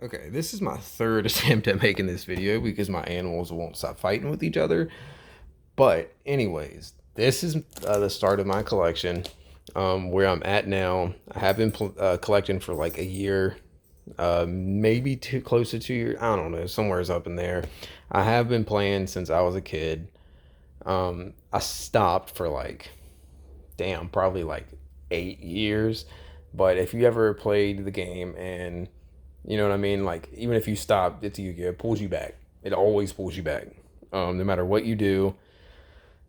Okay, this is my third attempt at making this video because my animals won't stop fighting with each other. But anyways, this is the start of my collection. Where I'm at now, I have been collecting for like a year, maybe too close to 2 years. I don't know, somewhere's up in there. I have been playing since I was a kid. I stopped for like, damn, probably like 8 years. But if you ever played the game and you know what I mean? Like, even if you stop, it's Yu-Gi-Oh! It pulls you back. It always pulls you back. No matter what you do,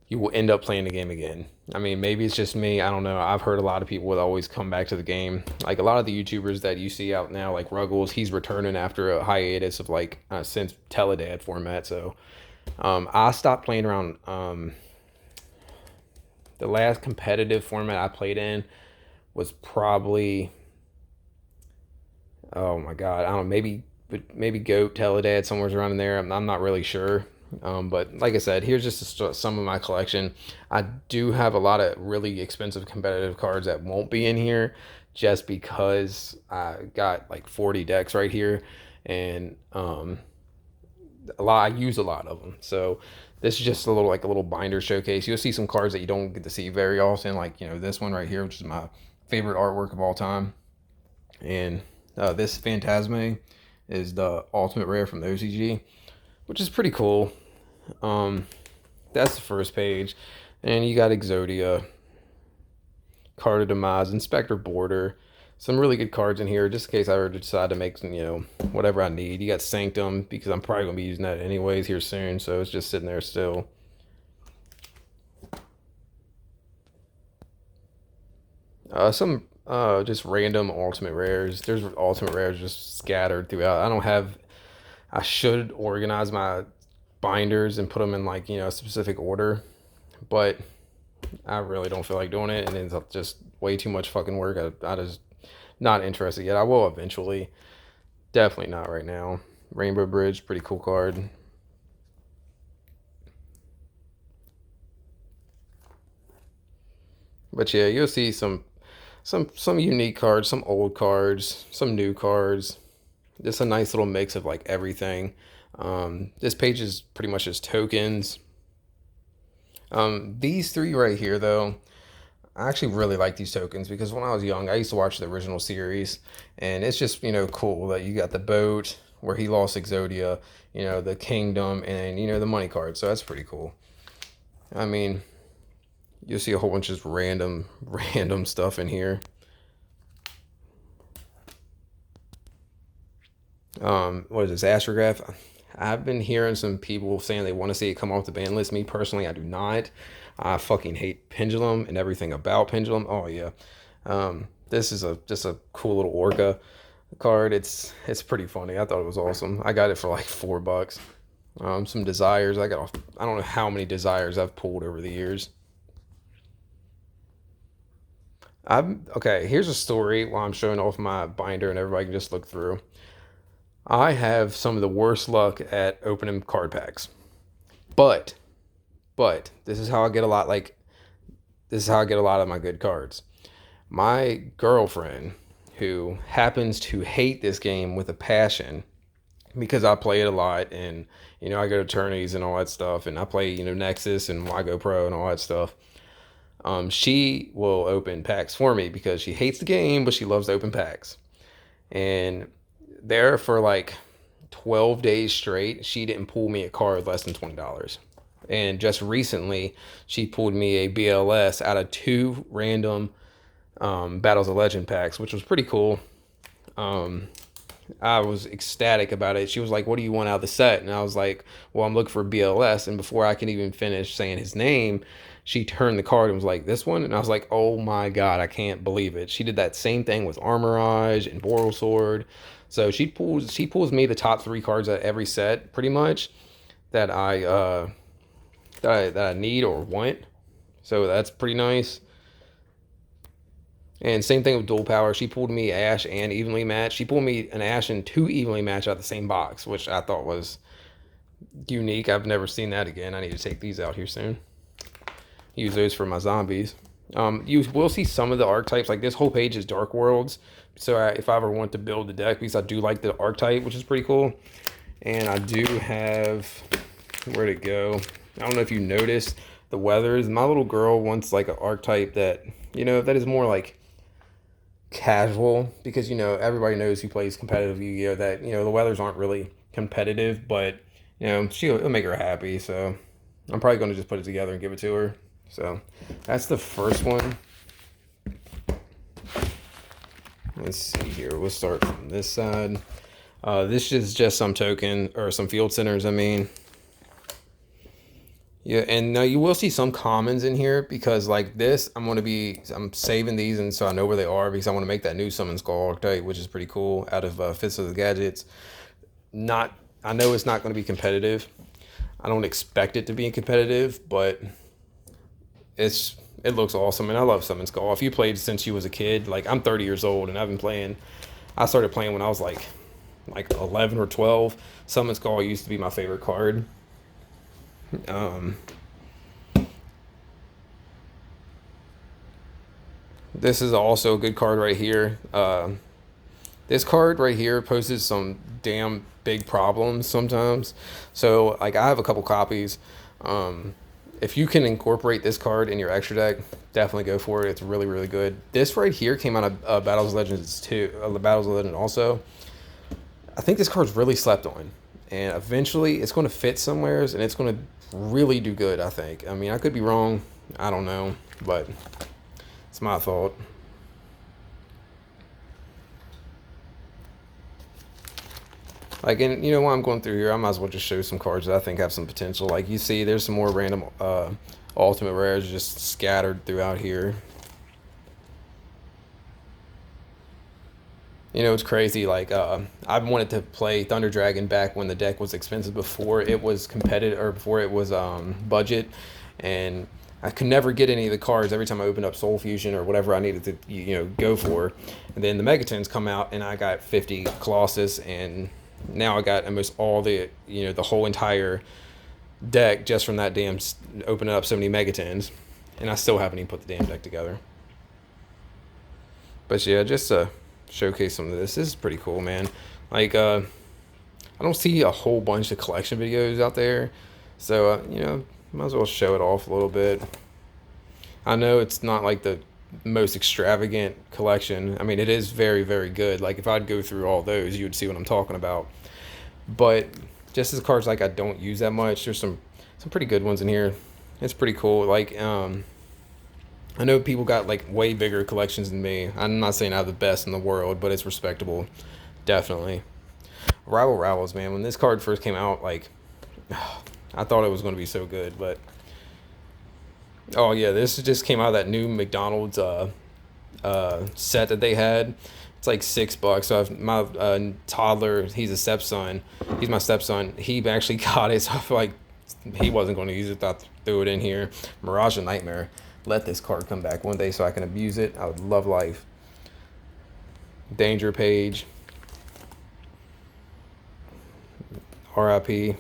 you will end up playing the game again. I mean, maybe it's just me. I don't know. I've heard a lot of people would always come back to the game. Like a lot of the YouTubers that you see out now, like Ruggles, he's returning after a hiatus of like since Teledad format. So I stopped playing around. The last competitive format I played in was probably, oh my god, I don't know, maybe Goat, Teledad, somewhere around in there. I'm not really sure. But like I said, here's just some of my collection. I do have a lot of really expensive competitive cards that won't be in here just because I got like 40 decks right here, and I use a lot of them. So this is just a little like a little binder showcase. You'll see some cards that you don't get to see very often, like this one right here, which is my favorite artwork of all time, and this Phantasme is the ultimate rare from the OCG, which is pretty cool. That's the first page. And you got Exodia, Card of Demise, Inspector Border. Some really good cards in here, just in case I ever decide to make some, whatever I need. You got Sanctum, because I'm probably going to be using that anyways here soon, so it's just sitting there still. Some just random ultimate rares. There's ultimate rares just scattered throughout. I should organize my binders and put them in like a specific order, but I really don't feel like doing it, and it's just way too much fucking work. I just not interested yet. I will eventually, definitely not right now. Rainbow Bridge, pretty cool card. But yeah, you'll see some unique cards, some old cards, some new cards. Just a nice little mix of like everything. This page is pretty much just tokens. These three right here, though, I actually really like these tokens because when I was young, I used to watch the original series, and it's just cool that you got the boat where he lost Exodia, the kingdom, and the money card. So that's pretty cool. I mean, you'll see a whole bunch of just random stuff in here. What is this, Astrograph? I've been hearing some people saying they want to see it come off the ban list. Me personally, I do not. I fucking hate Pendulum and everything about Pendulum. Oh yeah. This is just a cool little Orca card. It's pretty funny. I thought it was awesome. I got it for like $4. Some Desires. I don't know how many Desires I've pulled over the years. Okay. Here's a story while I'm showing off my binder and everybody can just look through. I have some of the worst luck at opening card packs, but this is how I get a lot. Like, this is how I get a lot of my good cards. My girlfriend, who happens to hate this game with a passion, because I play it a lot, and I go to tourneys and all that stuff, and I play Nexus and WiGo Pro and all that stuff. She will open packs for me because she hates the game, but she loves to open packs. And there for like 12 days straight, she didn't pull me a card less than $20. And just recently, she pulled me a BLS out of two random Battles of Legend packs, which was pretty cool. I was ecstatic about it. She was like, "What do you want out of the set?" And I was like, "Well, I'm looking for BLS." And before I could even finish saying his name, she turned the card and was like, "This one?" And I was like, "Oh my god, I can't believe it." She did that same thing with Armorage and Boral Sword. So she pulls me the top three cards at every set, pretty much, that I need or want. So that's pretty nice. And same thing with Dual Power. She pulled me Ash and Evenly Matched. She pulled me an Ash and two Evenly Matched out of the same box, which I thought was unique. I've never seen that again. I need to take these out here soon. Use those for my zombies. You will see some of the archetypes. Like, this whole page is Dark Worlds, So if I ever want to build the deck, because I do like the archetype, which is pretty cool. And I do have, where'd it go? I don't know if you noticed the weathers. My little girl wants like an archetype that, that is more like casual, because, everybody knows who plays competitive Yu-Gi-Oh! That, the weathers aren't really competitive, but, it'll make her happy. So I'm probably going to just put it together and give it to her. So that's the first one. Let's see here. We'll start from this side. This is just some token, or some field centers, I mean. Yeah, and now you will see some commons in here, because like this, I'm saving these, and so I know where they are, because I want to make that new Summon Skull archetype, which is pretty cool, out of Fist of the Gadgets. I know it's not going to be competitive. I don't expect it to be competitive, but it looks awesome, and I love Summon Skull. If you played since you was a kid, like I'm 30 years old, and I started playing when I was like 11 or 12. Summon Skull used to be my favorite card. This is also a good card right here. This card right here poses some damn big problems sometimes. So like I have a couple copies. If you can incorporate this card in your extra deck, definitely go for it. It's really, really good. This right here came out of Battles of Legends too. Battles of Legends also. I think this card's really slept on, and eventually it's going to fit somewheres, and it's going to really do good, I think. I mean, I could be wrong. I don't know, but it's my thought. Like, and while I'm going through here, I might as well just show some cards that I think have some potential. Like you see, there's some more random ultimate rares just scattered throughout here. It's crazy. Like, I wanted to play Thunder Dragon back when the deck was expensive, before it was competitive, or before it was budget, and I could never get any of the cards every time I opened up Soul Fusion or whatever I needed to, go for. And then the Megatons come out, and I got 50 Colossus, and now I got almost all the, the whole entire deck just from that damn opening up so many Megatons, and I still haven't even put the damn deck together. But yeah, just showcase some of this. This is pretty cool, man. Like, I don't see a whole bunch of collection videos out there, so might as well show it off a little bit. I know it's not like the most extravagant collection. I mean, it is very, very good. Like, if I'd go through all those, you would see what I'm talking about. But just as cards like I don't use that much, there's some pretty good ones in here. It's pretty cool. Like, I know people got like way bigger collections than me. I'm not saying I have the best in the world, but it's respectable, definitely. Rival Rivals, man. When this card first came out, like, I thought it was going to be so good, but oh yeah, this just came out of that new McDonald's set that they had. It's like $6. So I've, my toddler, he's a stepson. He's my stepson. He actually got it, so I feel like he wasn't going to use it. I threw it in here. Mirage of Nightmare. Let this card come back one day so I can abuse it. I would love life. Danger Page. RIP.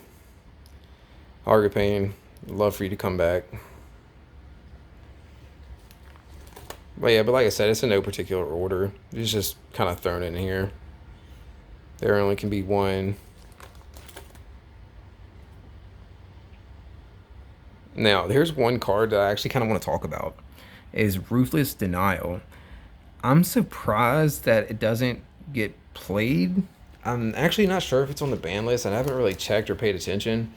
Argapane. Love for you to come back. But yeah, but like I said, it's in no particular order. It's just kind of thrown in here. There only can be one. Now, there's one card that I actually kind of want to talk about, is Ruthless Denial. I'm surprised that it doesn't get played. I'm actually not sure if it's on the ban list, and I haven't really checked or paid attention.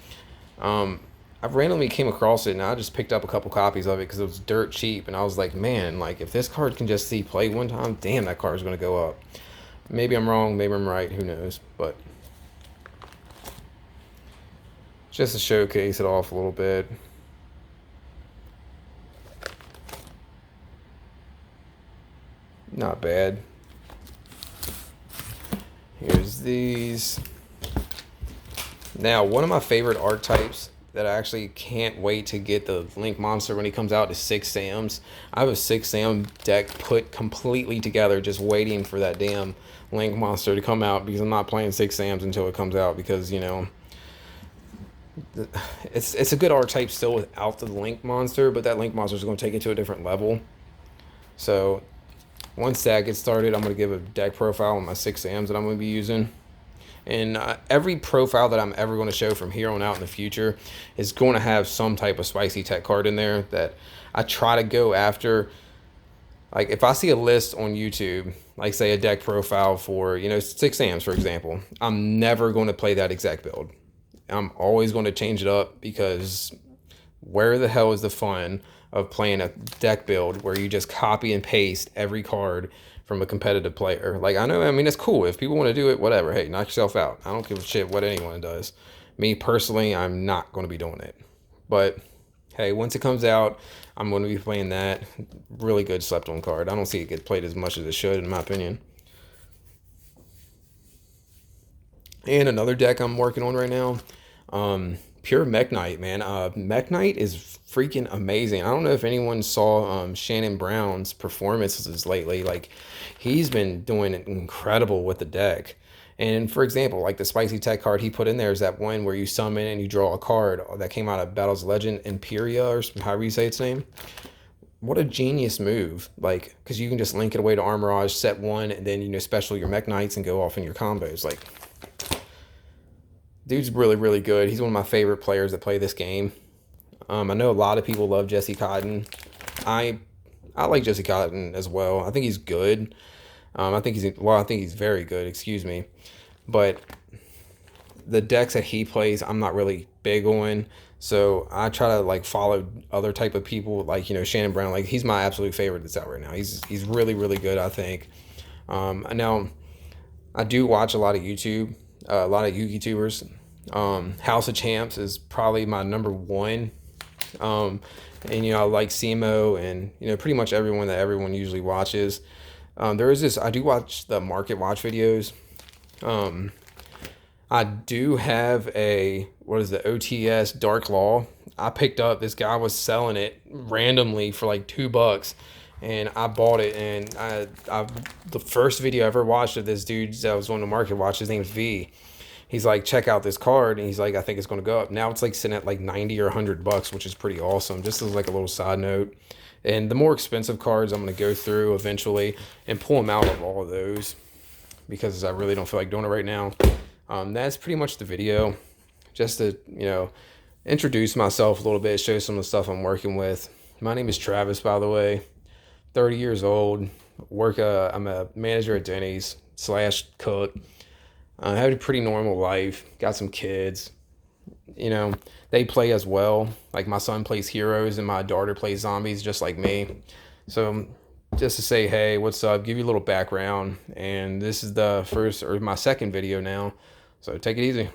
I randomly came across it, and I just picked up a couple copies of it because it was dirt cheap, and I was like, man, like, if this card can just see play one time, damn, that card's going to go up. Maybe I'm wrong, maybe I'm right, who knows, but just to showcase it off a little bit. Not bad. Here's these. Now, one of my favorite archetypes that I actually can't wait to get the Link Monster when he comes out is Six Sams. I have a Six Sam deck put completely together, just waiting for that damn Link Monster to come out, because I'm not playing Six Sams until it comes out, because, it's a good archetype still without the Link Monster, but that Link Monster is going to take it to a different level. So once that gets started, I'm going to give a deck profile on my 6Ams that I'm going to be using. And every profile that I'm ever going to show from here on out in the future is going to have some type of spicy tech card in there that I try to go after. Like if I see a list on YouTube, like say a deck profile for, 6Ams, for example, I'm never going to play that exact build. I'm always going to change it up, because where the hell is the fun of playing a deck build where you just copy and paste every card from a competitive player? Like, I mean, it's cool. If people want to do it, whatever. Hey, knock yourself out. I don't give a shit what anyone does. Me personally, I'm not going to be doing it. But hey, once it comes out, I'm going to be playing that. Really good slept on card. I don't see it get played as much as it should, in my opinion. And another deck I'm working on right now, Pure Mech Knight, man. Mech Knight is freaking amazing. I don't know if anyone saw Shannon Brown's performances lately. Like, he's been doing incredible with the deck. And for example, like the spicy tech card he put in there is that one where you summon and you draw a card that came out of Battle's Legend, Imperia, or however you say its name. What a genius move. Like, because you can just link it away to Armorage, set one, and then, special your Mech Knights and go off in your combos. Like, dude's really, really good. He's one of my favorite players that play this game. I know a lot of people love Jesse Cotton. I like Jesse Cotton as well. I think he's good. I think he's very good, excuse me. But the decks that he plays, I'm not really big on. So I try to like follow other type of people, like, Shannon Brown. Like, he's my absolute favorite that's out right now. He's really, really good, I think. Now I do watch a lot of YouTube, a lot of YouTubers. House of Champs is probably my number one. And I like Simo and pretty much everyone that everyone usually watches. There is this, I do watch the Market Watch videos. I do have the OTS Dark Law. I picked up, this guy was selling it randomly for like $2, and I bought it. And the first video I ever watched of this dude that was on the Market Watch, his name's V. He's like, check out this card, and he's like, I think it's going to go up. Now it's like sitting at like 90 or $100, which is pretty awesome. Just as like a little side note. And the more expensive cards I'm going to go through eventually and pull them out of all of those, because I really don't feel like doing it right now. That's pretty much the video. Just to, introduce myself a little bit, show some of the stuff I'm working with. My name is Travis, by the way. 30 years old. I'm a manager at Denny's / cook. I have a pretty normal life. Got some kids. They play as well. Like, my son plays Heroes and my daughter plays Zombies just like me. So just to say, hey, what's up? Give you a little background. And this is my second video now. So take it easy.